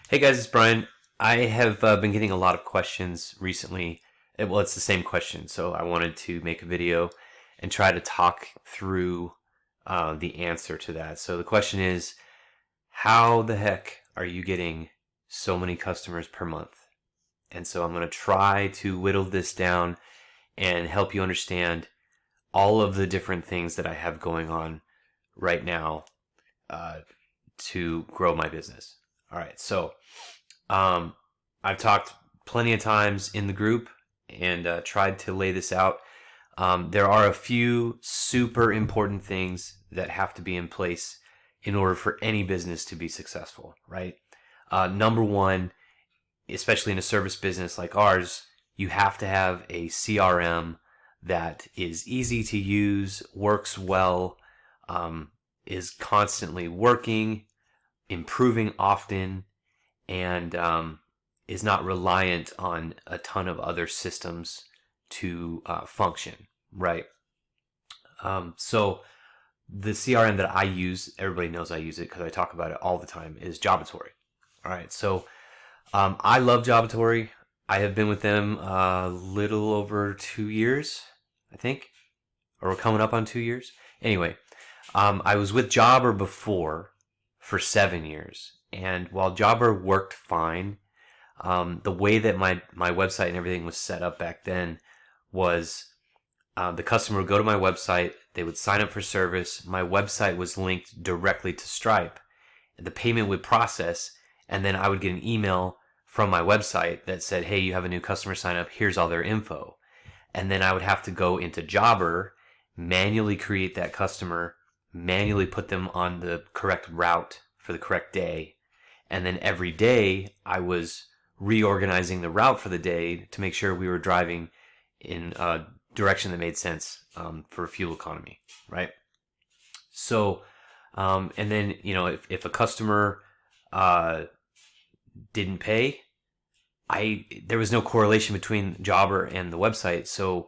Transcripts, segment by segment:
Hey guys, it's Brian. I have been getting a lot of questions recently. Well, it's the same question, so I wanted to make a video and try to talk through the answer to that. So the question is, how the heck are you getting so many customers per month? And so I'm going to try to whittle this down and help you understand all of the different things that I have going on right now uh, to grow my business. All right, so um, I've talked plenty of times in the group and tried to lay this out. There are a few super important things that have to be in place in order for any business to be successful, right? Number one, especially in a service business like ours, you have to have a CRM that is easy to use, works well, is constantly working, improving often, and is not reliant on a ton of other systems to function, right? So the CRM that I use, everybody knows I use it because I talk about it all the time, is Jobatory. All right, so I love Jobatory. I have been with them a little over 2 years, I think, or we're coming up on 2 years. Anyway, I was with Jobber before for 7 years, and while Jobber worked fine, the way that my website and everything was set up back then was the customer would go to my website, they would sign up for service, my website was linked directly to Stripe, the payment would process, and then I would get an email from my website that said, hey, you have a new customer sign up, here's all their info. And then I would have to go into Jobber, manually create that customer, manually put them on the correct route for the correct day. And then every day I was reorganizing the route for the day to make sure we were driving in a direction that made sense for fuel economy, right? So, and then, if a customer didn't pay, there was no correlation between Jobber and the website, so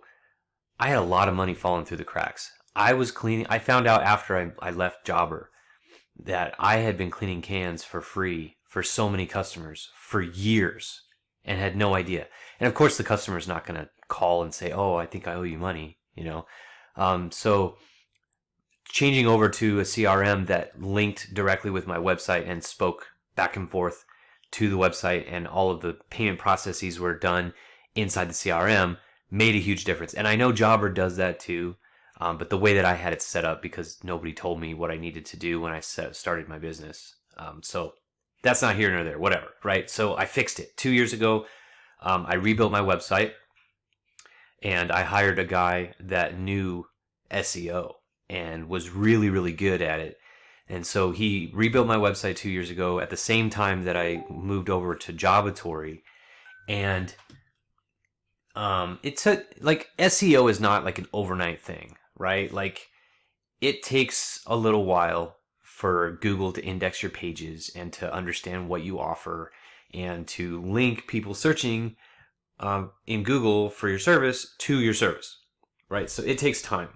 I had a lot of money falling through the cracks. I was cleaning. I found out after I left Jobber that I had been cleaning cans for free for so many customers for years and had no idea. And of course, the customer's not going to call and say, "Oh, I think I owe you money," So changing over to a CRM that linked directly with my website and spoke back and forth to the website, and all of the payment processes were done inside the CRM made a huge difference. And I know Jobber does that too, but the way that I had it set up, because nobody told me what I needed to do when I started my business. So that's not here nor there, whatever, right? So I fixed it 2 years ago. I rebuilt my website, and I hired a guy that knew SEO and was really, really good at it. And so he rebuilt my website 2 years ago at the same time that I moved over to Jobatory. And it took, like, SEO is not like an overnight thing, right? Like, it takes a little while for Google to index your pages and to understand what you offer and to link people searching in Google for your service to your service, right? So it takes time.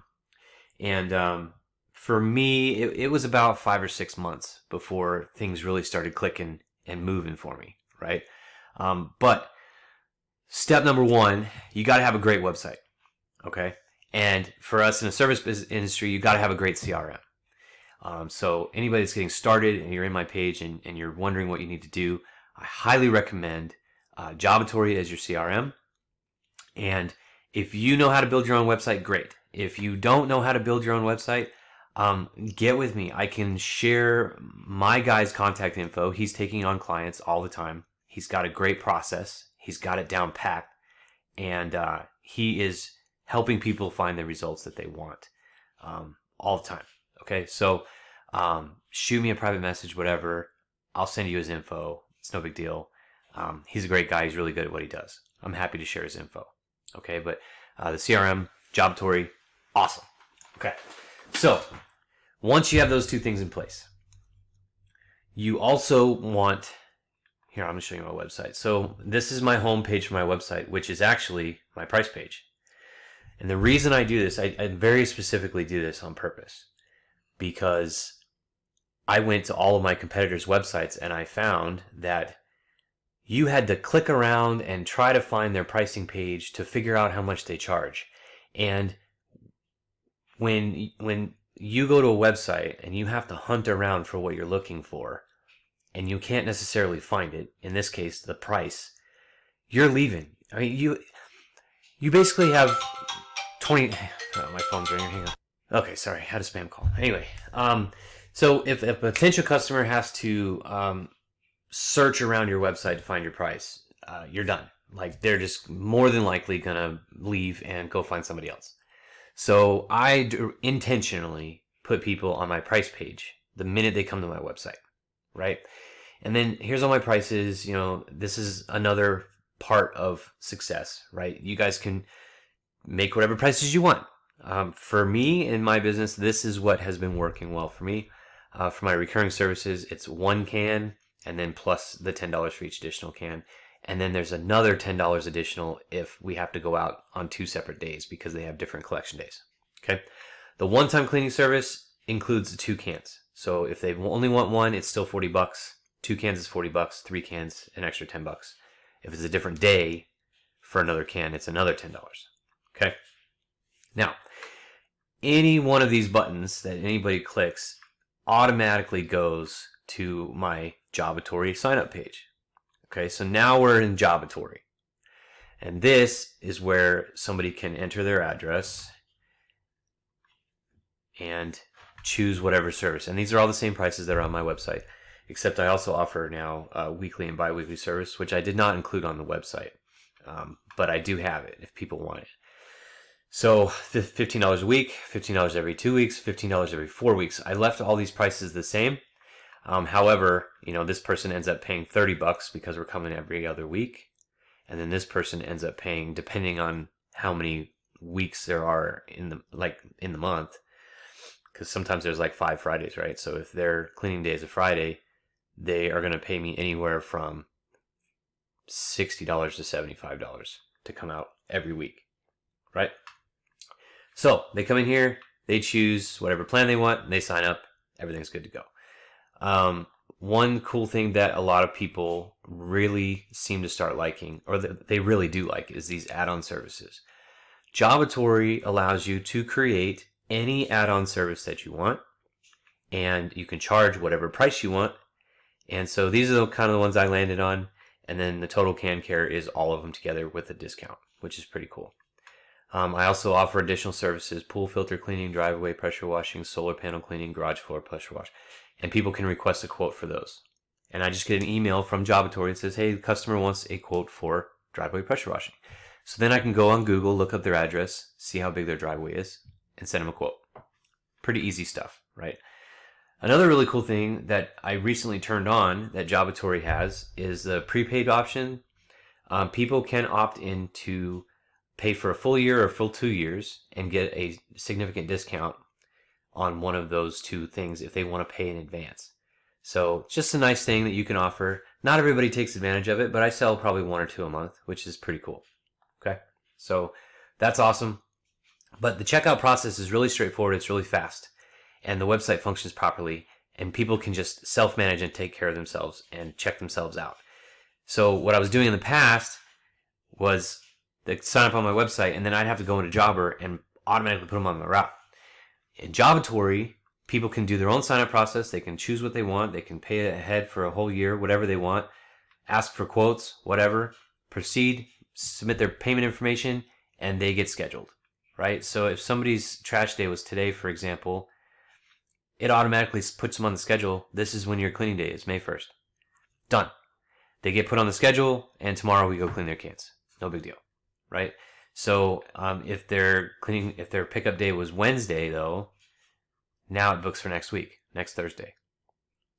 And for me, it was about 5 or 6 months before things really started clicking and moving for me, right? But step number one, you got to have a great website, okay? And for us in the service industry, you got to have a great CRM. So anybody that's getting started and you're in my page and you're wondering what you need to do, I highly recommend Jobatory as your CRM. And if you know how to build your own website, great. If you don't know how to build your own website, get with me. I can share my guy's contact info. He's taking on clients all the time. He's got a great process. He's got it down packed. And he is helping people find the results that they want all the time. Okay, so shoot me a private message, whatever. I'll send you his info. It's no big deal. He's a great guy. He's really good at what he does. I'm happy to share his info. Okay, but the CRM, Jobatory, awesome. Okay, so once you have those two things in place, you also want, here, I'm going to show you my website. So this is my home page for my website, which is actually my price page. And the reason I do this, I very specifically do this on purpose, because I went to all of my competitors' websites and I found that you had to click around and try to find their pricing page to figure out how much they charge. And when you go to a website and you have to hunt around for what you're looking for, and you can't necessarily find it, in this case, the price, you're leaving. I mean, you basically have 20... Oh, my phone's ringing. Hang on. Okay, sorry. I had a spam call. Anyway, so if a potential customer has to search around your website to find your price, you're done. Like, they're just more than likely going to leave and go find somebody else. So I intentionally put people on my price page the minute they come to my website, right? And then here's all my prices. You know, this is another part of success, right? You guys can make whatever prices you want. For me in my business, this is what has been working well for me. For my recurring services, it's one can and then plus the $10 for each additional can. And then there's another $10 additional if we have to go out on 2 separate days because they have different collection days. Okay. The one-time cleaning service includes the 2 cans. So if they only want one, it's still $40. 2 cans is $40. 3 cans, an extra $10. If it's a different day for another can, it's another $10. Okay. Now, any one of these buttons that anybody clicks automatically goes to my Jobatory sign-up page. Okay, so now we're in Jobatory. And this is where somebody can enter their address and choose whatever service. And these are all the same prices that are on my website, except I also offer now weekly and bi-weekly service, which I did not include on the website. But I do have it if people want it. So $15 a week, $15 every 2 weeks, $15 every 4 weeks. I left all these prices the same. However, you know, this person ends up paying $30 because we're coming every other week. And then this person ends up paying, depending on how many weeks there are in the month, because sometimes there's like 5 Fridays, right? So if their cleaning day is a Friday, they are going to pay me anywhere from $60 to $75 to come out every week, right? So they come in here, they choose whatever plan they want, and they sign up. Everything's good to go. One cool thing that a lot of people really seem to start liking, or that they really do like, is these add-on services. Jobatory allows you to create any add-on service that you want, and you can charge whatever price you want. And so these are the kind of the ones I landed on, and then the total can care is all of them together with a discount, which is pretty cool. I also offer additional services: pool filter cleaning, driveway pressure washing, solar panel cleaning, garage floor pressure wash. And people can request a quote for those. And I just get an email from Jobatory that says, hey, the customer wants a quote for driveway pressure washing. So then I can go on Google, look up their address, see how big their driveway is, and send them a quote. Pretty easy stuff, right? Another really cool thing that I recently turned on that Jobatory has is the prepaid option. People can opt in to pay for a full year or full 2 years and get a significant discount on one of those 2 things if they want to pay in advance. So it's just a nice thing that you can offer. Not everybody takes advantage of it, but I sell probably 1 or 2 a month, which is pretty cool. Okay, so that's awesome. But the checkout process is really straightforward. It's really fast, and the website functions properly, and people can just self-manage and take care of themselves and check themselves out. So what I was doing in the past was they sign up on my website, and then I'd have to go into Jobber and automatically put them on my route. In Jobatory, people can do their own sign-up process. They can choose what they want. They can pay ahead for a whole year, whatever they want, ask for quotes, whatever, proceed, submit their payment information, and they get scheduled, right? So if somebody's trash day was today, for example, it automatically puts them on the schedule. This is when your cleaning day is, May 1st. Done. They get put on the schedule, and tomorrow we go clean their cans. No big deal, right? So if their pickup day was Wednesday, though, now it books for next week, next Thursday.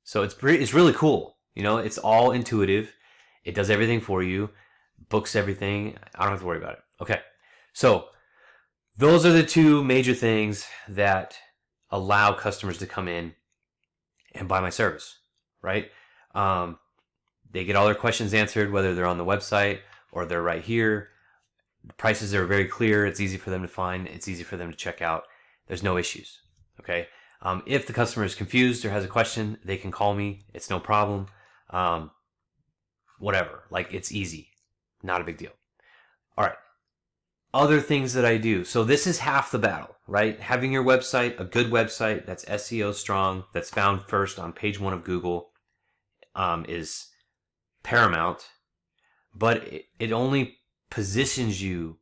So it's really cool. You know, it's all intuitive. It does everything for you, books everything. I don't have to worry about it. Okay, so those are the 2 major things that allow customers to come in and buy my service, right? They get all their questions answered, whether they're on the website or they're right here. The prices are very clear. It's easy for them to find. It's easy for them to check out. There's no issues. Okay. If the customer is confused or has a question, they can call me. It's no problem. whatever. Like, it's easy. Not a big deal. All right. Other things that I do. So this is half the battle, right? Having your website, a good website that's SEO strong, that's found first on page 1 of Google, is paramount. But it only positions you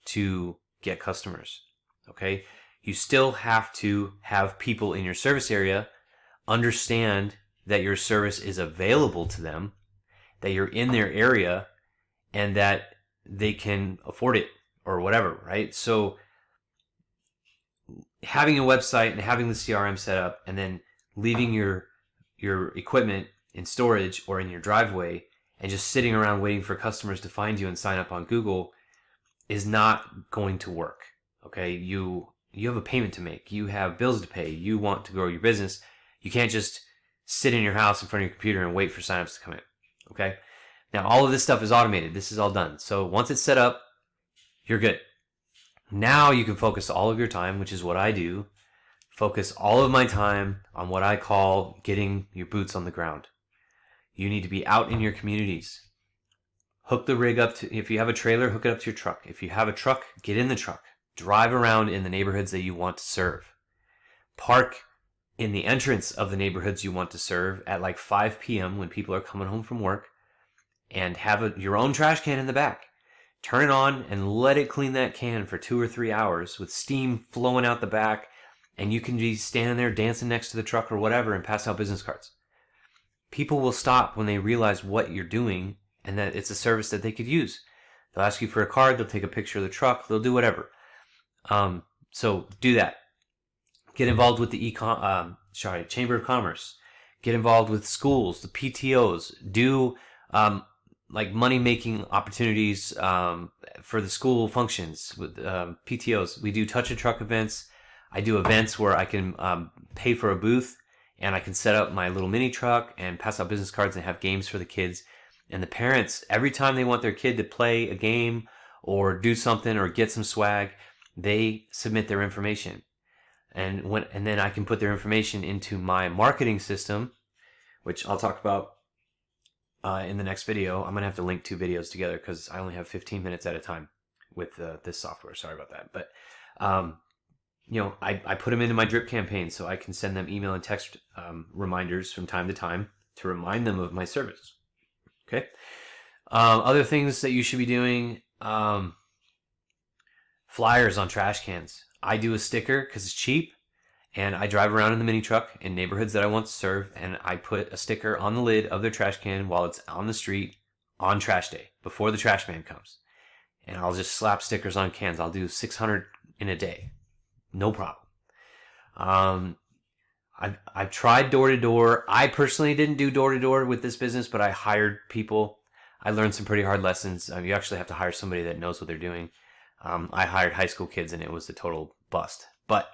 to get customers, okay? You still have to have people in your service area understand that your service is available to them, that you're in their area, and that they can afford it or whatever, right? So having a website and having the CRM set up and then leaving your equipment in storage or in your driveway and just sitting around waiting for customers to find you and sign up on Google is not going to work. Okay? You have a payment to make. You have bills to pay. You want to grow your business. You can't just sit in your house in front of your computer and wait for signups to come in. Okay? Now, all of this stuff is automated. This is all done. So once it's set up, you're good. Now you can focus all of your time, which is what I do, focus all of my time on what I call getting your boots on the ground. You need to be out in your communities. Hook the rig up to, if you have a trailer, hook it up to your truck. If you have a truck, get in the truck. Drive around in the neighborhoods that you want to serve. Park in the entrance of the neighborhoods you want to serve at like 5 p.m. when people are coming home from work, and have your own trash can in the back. Turn it on and let it clean that can for 2 or 3 hours with steam flowing out the back, and you can be standing there dancing next to the truck or whatever and pass out business cards. People will stop when they realize what you're doing and that it's a service that they could use. They'll ask you for a card, they'll take a picture of the truck, they'll do whatever. So do that. Get involved with the Chamber of Commerce. Get involved with schools, the PTOs. Do like money-making opportunities for the school functions with PTOs. We do touch a truck events. I do events where I can pay for a booth and I can set up my little mini truck and pass out business cards and have games for the kids. And the parents, every time they want their kid to play a game or do something or get some swag, they submit their information. And then I can put their information into my marketing system, which I'll talk about in the next video. I'm going to have to link 2 videos together because I only have 15 minutes at a time with this software. Sorry about that. But, I put them into my drip campaign so I can send them email and text reminders from time to time to remind them of my service. Okay. Other things that you should be doing, flyers on trash cans. I do a sticker because it's cheap, and I drive around in the mini truck in neighborhoods that I want to serve, and I put a sticker on the lid of their trash can while it's on the street on trash day before the trash man comes. And I'll just slap stickers on cans. I'll do 600 in a day. No problem. I've tried door to door. I personally didn't do door to door with this business, but I hired people. I learned some pretty hard lessons. You actually have to hire somebody that knows what they're doing. I hired high school kids and it was a total bust, but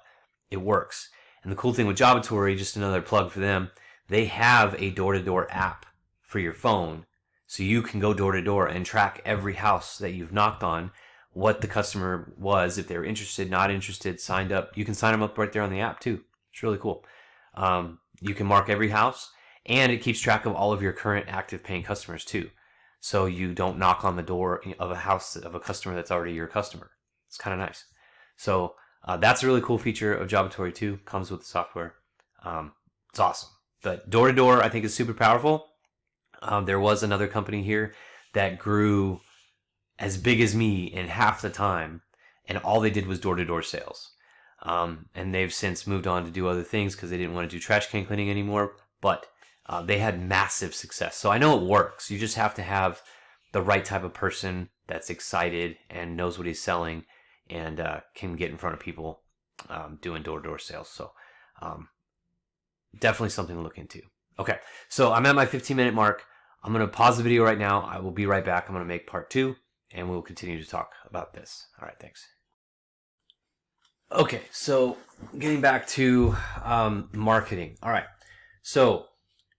it works. And the cool thing with Jobatory, just another plug for them, they have a door-to-door app for your phone. So you can go door to door and track every house that you've knocked on, what the customer was, if they were interested, not interested, signed up. You can sign them up right there on the app too. It's really cool. You can mark every house, and it keeps track of all of your current active paying customers too. So you don't knock on the door of a house of a customer that's already your customer. It's kind of nice. So that's a really cool feature of Jobatory too. Comes with the software. It's awesome. But door to door, I think, is super powerful. There was another company here that grew as big as me in half the time, and all they did was door to door sales. And they've since moved on to do other things because they didn't want to do trash can cleaning anymore. But they had massive success. So I know it works. You just have to have the right type of person that's excited and knows what he's selling and can get in front of people doing door-to-door sales. So definitely something to look into. Okay, so I'm at my 15-minute mark. I'm going to pause the video right now. I will be right back. I'm going to make part 2, and we'll continue to talk about this. All right, thanks. Okay, so getting back to marketing. All right, so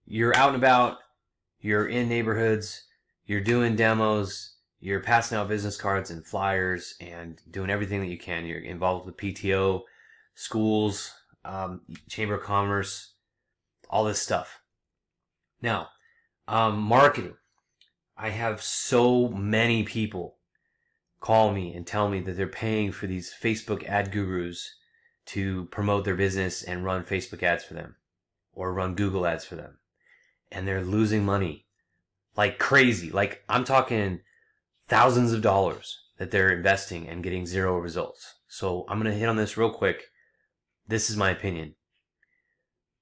you're out and about, you're in neighborhoods, you're doing demos, you're passing out business cards and flyers and doing everything that you can. You're involved with PTO, schools, Chamber of Commerce, all this stuff. Now, marketing. I have so many people call me and tell me that they're paying for these Facebook ad gurus to promote their business and run Facebook ads for them or run Google ads for them. And they're losing money like crazy. Like, I'm talking thousands of dollars that they're investing and getting zero results. So I'm going to hit on this real quick. This is my opinion.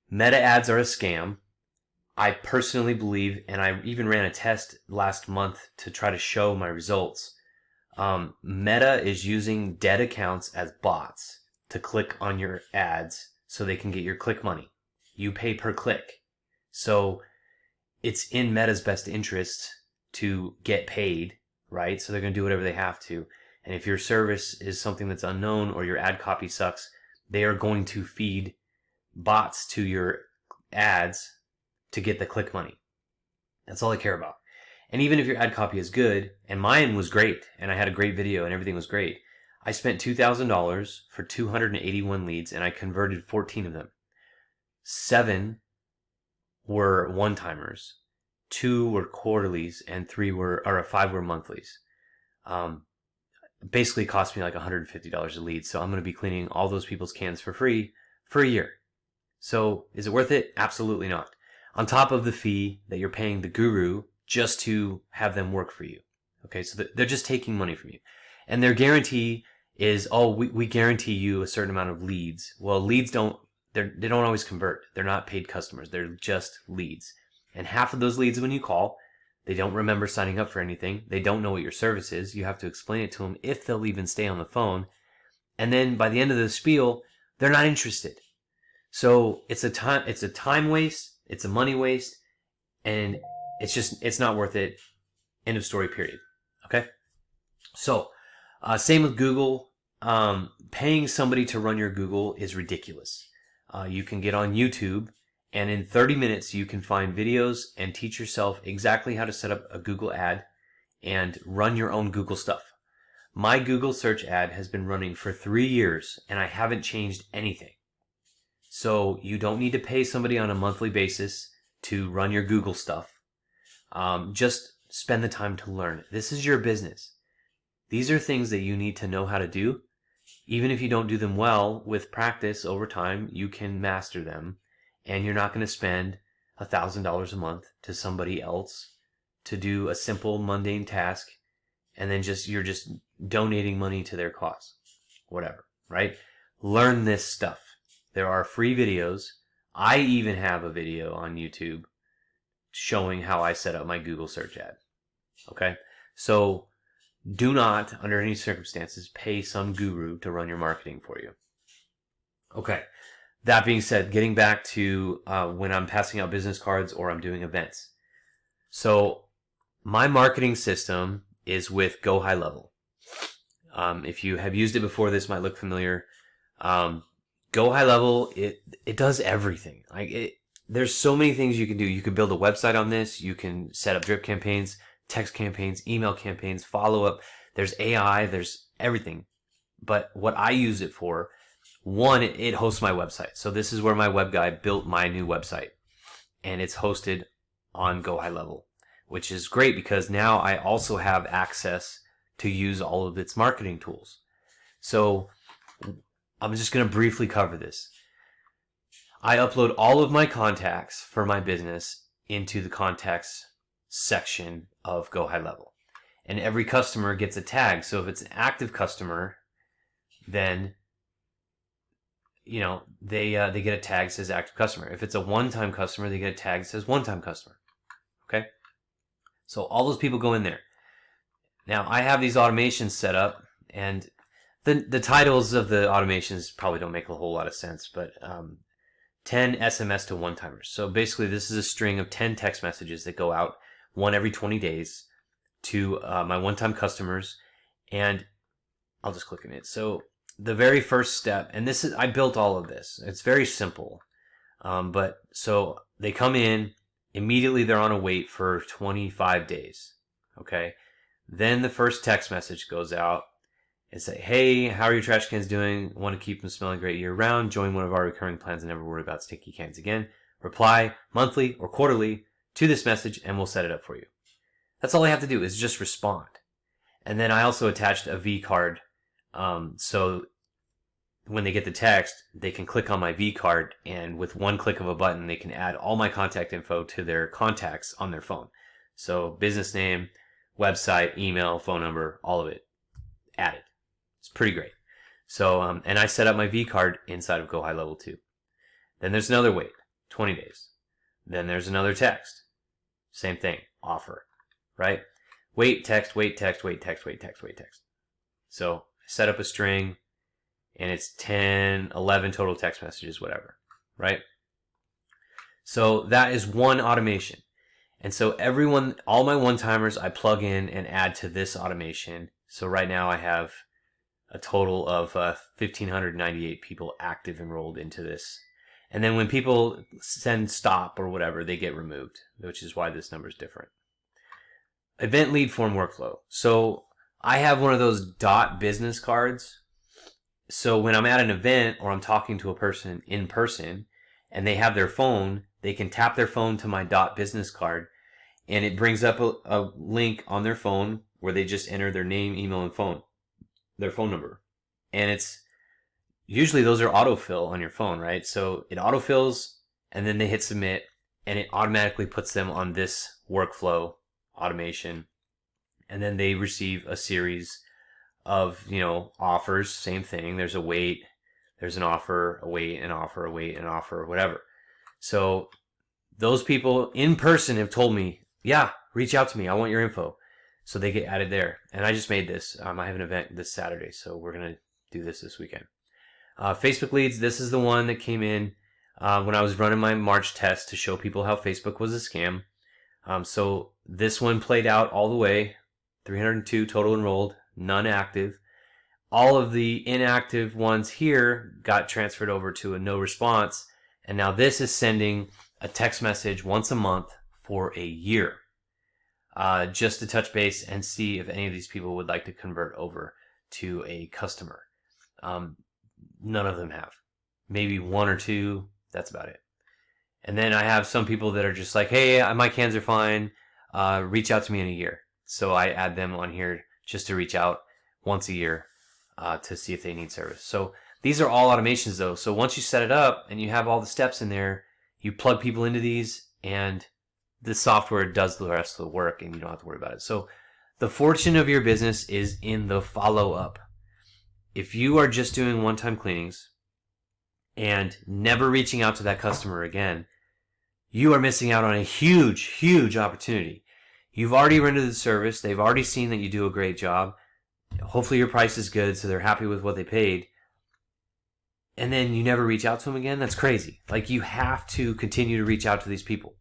Meta ads are a scam. I personally believe, and I even ran a test last month to try to show my results. Meta is using dead accounts as bots to click on your ads so they can get your click money. You pay per click. So it's in Meta's best interest to get paid, right? So they're going to do whatever they have to. And if your service is something that's unknown or your ad copy sucks, they are going to feed bots to your ads to get the click money. That's all I care about. And even if your ad copy is good, and mine was great, and I had a great video and everything was great, I spent $2,000 for 281 leads and I converted 14 of them. 7 were one-timers, 2 were quarterlies, and 5 were monthlies. Basically cost me like $150 a lead. So I'm going to be cleaning all those people's cans for free for a year. So is it worth it? Absolutely not. On top of the fee that you're paying the guru just to have them work for you. Okay, so they're just taking money from you. And their guarantee is, we guarantee you a certain amount of leads. Well, leads they don't always convert. They're not paid customers. They're just leads. And half of those leads, when you call, they don't remember signing up for anything. They don't know what your service is. You have to explain it to them if they'll even stay on the phone. And then by the end of the spiel, they're not interested. So it's a time waste. It's a money waste. And it's not worth it. End of story, period. Okay? So, same with Google. Paying somebody to run your Google is ridiculous. You can get on YouTube, and in 30 minutes, you can find videos and teach yourself exactly how to set up a Google ad and run your own Google stuff. My Google search ad has been running for 3 years, and I haven't changed anything. So you don't need to pay somebody on a monthly basis to run your Google stuff. Just spend the time to learn. This is your business. These are things that you need to know how to do. Even if you don't do them well, with practice over time, you can master them. And you're not going to spend $1,000 a month to somebody else to do a simple mundane task. And then you're just donating money to their cause. Whatever, right? Learn this stuff. There are free videos. I even have a video on YouTube showing how I set up my Google search ad. Okay? So do not, under any circumstances, pay some guru to run your marketing for you. Okay. That being said, getting back to when I'm passing out business cards or I'm doing events. So my marketing system is with Go High Level. If you have used it before, this might look familiar. Go High Level, it does everything. There's so many things you can do. You can build a website on this. You can set up drip campaigns, text campaigns, email campaigns, follow-up. There's AI, there's everything. But what I use it for, one, it hosts my website. So this is where my web guy built my new website. And it's hosted on Go High Level, which is great because now I also have access to use all of its marketing tools. So I'm just going to briefly cover this. I upload all of my contacts for my business into the contacts section of Go High Level. And every customer gets a tag. So if it's an active customer, then they get a tag that says active customer. If it's a one-time customer, they get a tag that says one-time customer. Okay? So all those people go in there. Now, I have these automations set up, and the titles of the automations probably don't make a whole lot of sense, but 10 SMS to one-timers. So basically, this is a string of 10 text messages that go out, one every 20 days, to my one-time customers, and I'll just click on it. So the very first step, and I built all of this. It's very simple, but so they come in, immediately they're on a wait for 25 days, okay? Then the first text message goes out and say, hey, how are your trash cans doing? Want to keep them smelling great year round? Join one of our recurring plans and never worry about sticky cans again. Reply monthly or quarterly to this message and we'll set it up for you. That's all I have to do is just respond. And then I also attached a V card. So when they get the text, they can click on my V card, and with one click of a button, they can add all my contact info to their contacts on their phone. So business name, website, email, phone number, all of it added. It's pretty great. So, and I set up my V card inside of Go High Level 2. Then there's another wait, 20 days. Then there's another text. Same thing, offer, right? Wait, text, wait, text, wait, text, wait, text, wait, text. So I set up a string, and it's 10, 11 total text messages, whatever, right? So that is one automation. And so all my one-timers, I plug in and add to this automation. So right now I have a total of 1,598 people active enrolled into this. And then when people send stop or whatever, they get removed, which is why this number is different. Event lead form workflow. So I have one of those .business cards. So when I'm at an event or I'm talking to a person in person and they have their phone, they can tap their phone to my .business card, and it brings up a link on their phone where they just enter their name, email, and their phone number. And it's usually those are autofill on your phone, right? So it autofills, and then they hit submit, and it automatically puts them on this workflow automation. And then they receive a series of, offers, same thing. There's a wait, there's an offer, a wait, an offer, a wait, an offer, whatever. So those people in person have told me, yeah, reach out to me. I want your info. So they get added there. And I just made this. I have an event this Saturday, so we're going to do this weekend. Facebook leads, this is the one that came in when I was running my March test to show people how Facebook was a scam. So this one played out all the way, 302 total enrolled, none active. All of the inactive ones here got transferred over to a no response. And now this is sending a text message once a month for a year, just to touch base and see if any of these people would like to convert over to a customer. None of them have. Maybe one or two, that's about it. And then I have some people that are just like, hey, my cans are fine, reach out to me in a year. So I add them on here just to reach out once a year to see if they need service. So these are all automations though. So once you set it up and you have all the steps in there, you plug people into these and the software does the rest of the work and you don't have to worry about it. So the fortune of your business is in the follow-up. If you are just doing one-time cleanings and never reaching out to that customer again, you are missing out on a huge, huge opportunity. You've already rendered the service. They've already seen that you do a great job. Hopefully your price is good, so they're happy with what they paid. And then you never reach out to them again? That's crazy. Like, you have to continue to reach out to these people.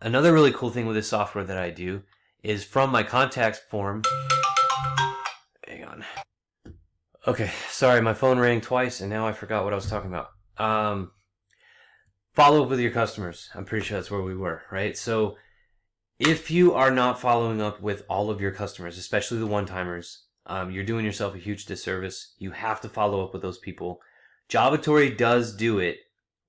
Another really cool thing with this software that I do is from my contacts form. Hang on. Okay, sorry, my phone rang twice and now I forgot what I was talking about. Follow up with your customers. I'm pretty sure that's where we were, right? So if you are not following up with all of your customers, especially the one-timers, you're doing yourself a huge disservice. You have to follow up with those people. Jobatory does do it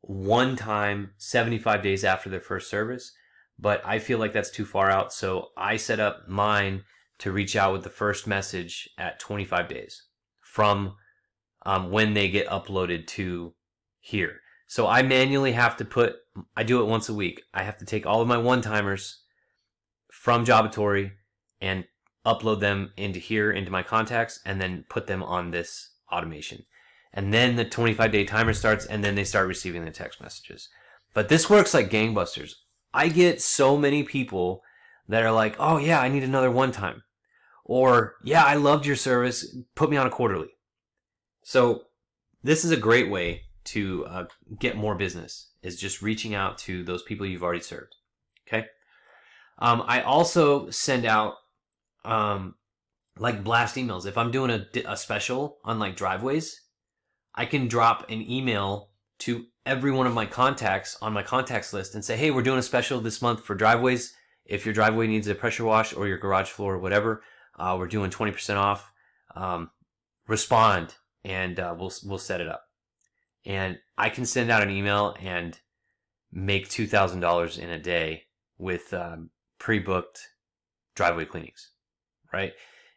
one time, 75 days after their first service, but I feel like that's too far out. So I set up mine to reach out with the first message at 25 days from when they get uploaded to here. So I manually have to I do it once a week. I have to take all of my one-timers from Jobatory and upload them into here, into my contacts, and then put them on this automation. And then the 25-day timer starts, and then they start receiving the text messages. But this works like gangbusters. I get so many people that are like, oh yeah, I need another one-time. Or, yeah, I loved your service, put me on a quarterly. So this is a great way to get more business, is just reaching out to those people you've already served. Okay? I also send out like blast emails. If I'm doing a special on like driveways, I can drop an email to every one of my contacts on my contacts list and say, hey, we're doing a special this month for driveways. If your driveway needs a pressure wash or your garage floor or whatever, we're doing 20% off. Respond and we'll set it up. And I can send out an email and make $2,000 in a day with pre-booked driveway cleanings, right?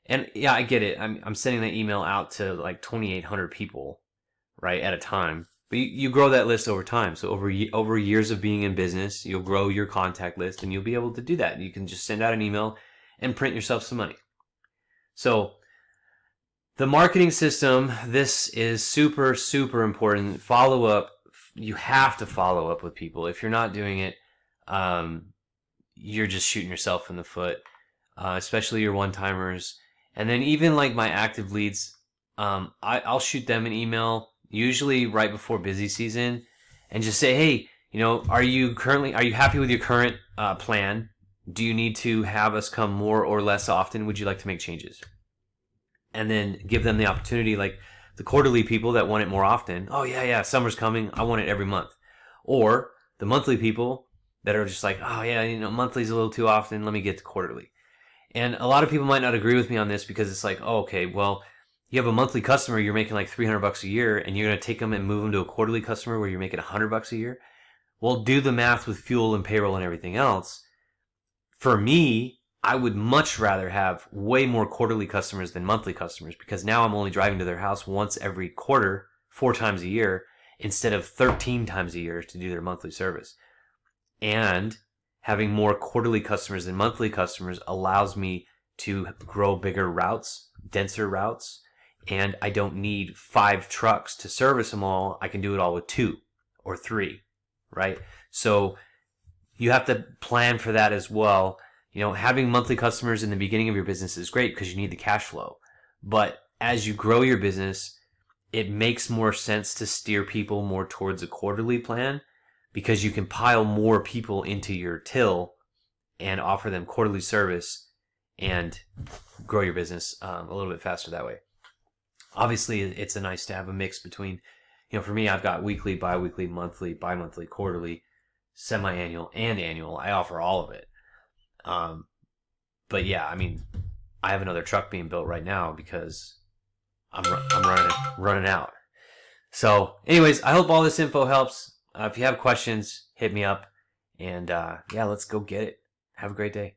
And yeah, I get it. I'm sending that email out to like 2,800 people, right, at a time. But you grow that list over time. So over years of being in business, you'll grow your contact list, and you'll be able to do that. You can just send out an email and print yourself some money. So the marketing system, this is super, super important. Follow up. You have to follow up with people. If you're not doing it, you're just shooting yourself in the foot, especially your one-timers. And then even like my active leads, I'll shoot them an email, usually right before busy season, and just say, hey, are you happy with your current plan? Do you need to have us come more or less often? Would you like to make changes? And then give them the opportunity, like the quarterly people that want it more often. Oh yeah, summer's coming. I want it every month. Or the monthly people that are just like, oh yeah, monthly's a little too often. Let me get to quarterly. And a lot of people might not agree with me on this because it's like, oh, okay, well, you have a monthly customer, you're making like $300 a year, and you're going to take them and move them to a quarterly customer where you're making $100 a year. Well, do the math with fuel and payroll and everything else. For me, I would much rather have way more quarterly customers than monthly customers, because now I'm only driving to their house once every quarter, 4 times a year, instead of 13 times a year to do their monthly service. And having more quarterly customers than monthly customers allows me to grow bigger routes, denser routes, and I don't need 5 trucks to service them all. I can do it all with 2 or 3, right? So you have to plan for that as well. Having monthly customers in the beginning of your business is great because you need the cash flow. But as you grow your business, it makes more sense to steer people more towards a quarterly plan, because you can pile more people into your till and offer them quarterly service and grow your business a little bit faster that way. Obviously, it's nice to have a mix between, for me, I've got weekly, bi-weekly, monthly, bi-monthly, quarterly, semi-annual, and annual. I offer all of it. But yeah, I have another truck being built right now because I'm running out. So anyways, I hope all this info helps. If you have questions, hit me up, and yeah, let's go get it. Have a great day.